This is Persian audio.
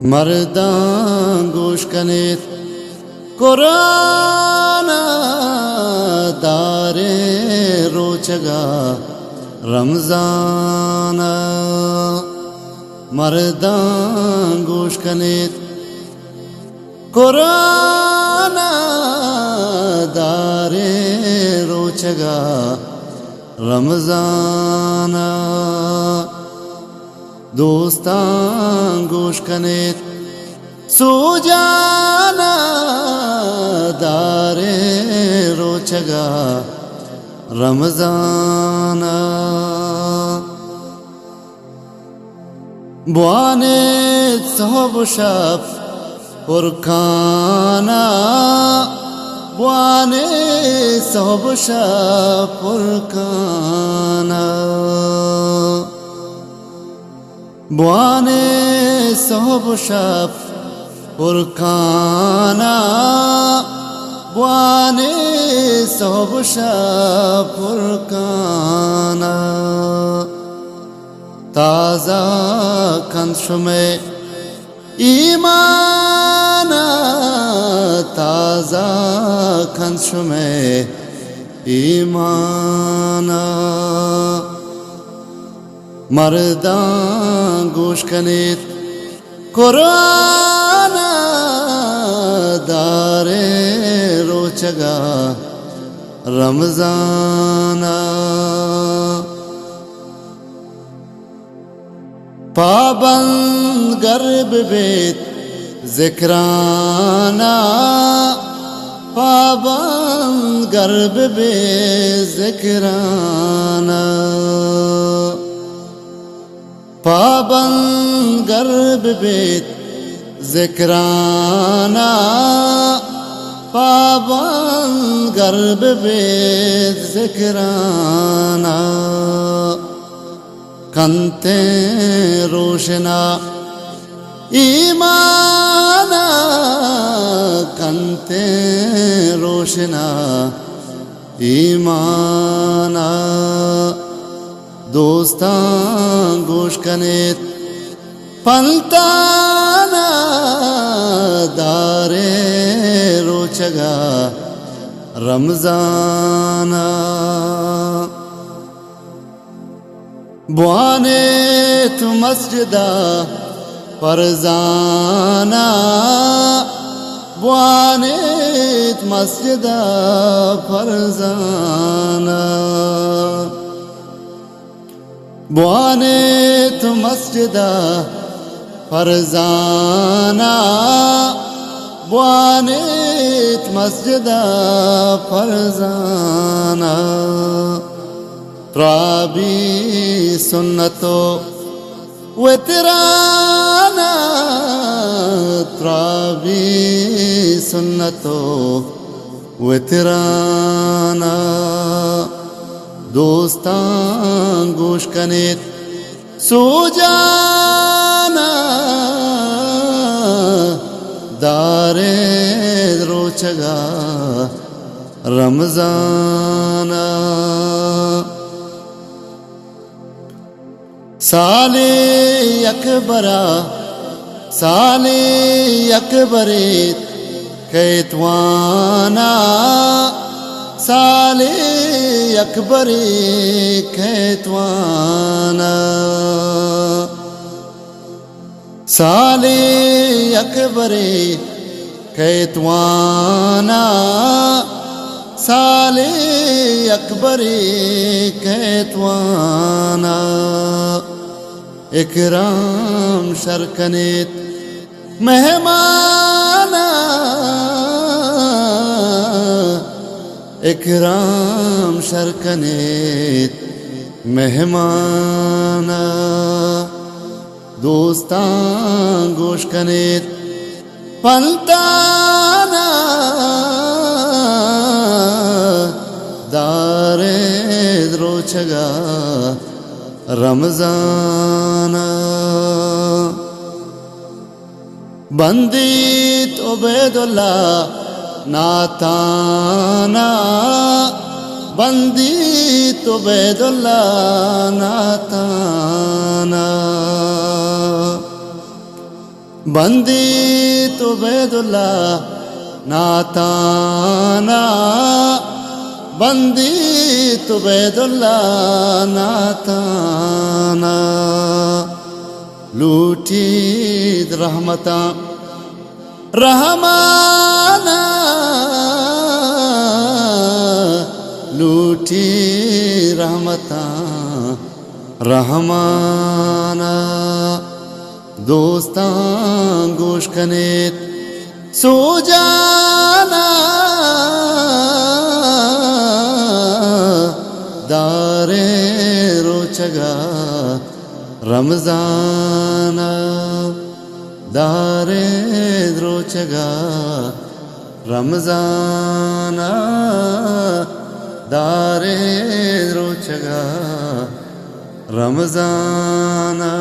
مردان گوش کنید قرآن دار روچگا رمضان. مردان گوش کنید قرآن دار روچگا رمضان. دوستان گوش کنید سوجانا دار روچگا رمضان. بوانید صحب و شب پرکانا، بوانید صحب و شب پرکانا، بوانید صحب و شب پرکانا، بوانید صحب و شب پرکانا. تازه کند شمع ایمانا، تازه کند شمع ایمانا. مردان گوش کنید قرآن دار روچگا رمضان. پابند گرب بیت ذکرانا، پابند گرب بیت ذکرانا، پابند گرب بیت ذکرانا، پابند گرب بیت ذکرانا. کنتے روشنا ایمانا، کنتے روشنا ایمانا. دوستان گوش کنید پنتانا دار روچگا رمضان. بوانید مسجدہ فرزانا، بوانید مسجدہ فرزانا، بوانید مسجدہ فرزانا، بوانید مسجدہ فرزانا. ترابی سنتو وترانا، ترابی سنتو وترانا. دوستان گوش کنید سوجانا دار روچگا رمضان. سالی اکبرا سالی اکبریت کیتوانا، سالی اکبری کیتوانا، سالی اکبری کیتوانا، سالی اکبری کیتوانا. اکرام شرکنیت مہمانا، اکرام شرکنیت مہمانا. دوستان گوش کنید پنتانا دار روچگا رمضان. بندیت عبیداللہ ناتانا، بندیت عبیداللہ ناتانا، बंदी तो बैदुल्ला नाताना बंदी तो बैदुल्ला नाताना लूटी रहमता रहमाना लूटी रहमता रहमाना दोस्तां गोश कनेत सो जाना दारे रोचगा रमजाना दारे रोचगा रमजाना दारे रोचगा रमजाना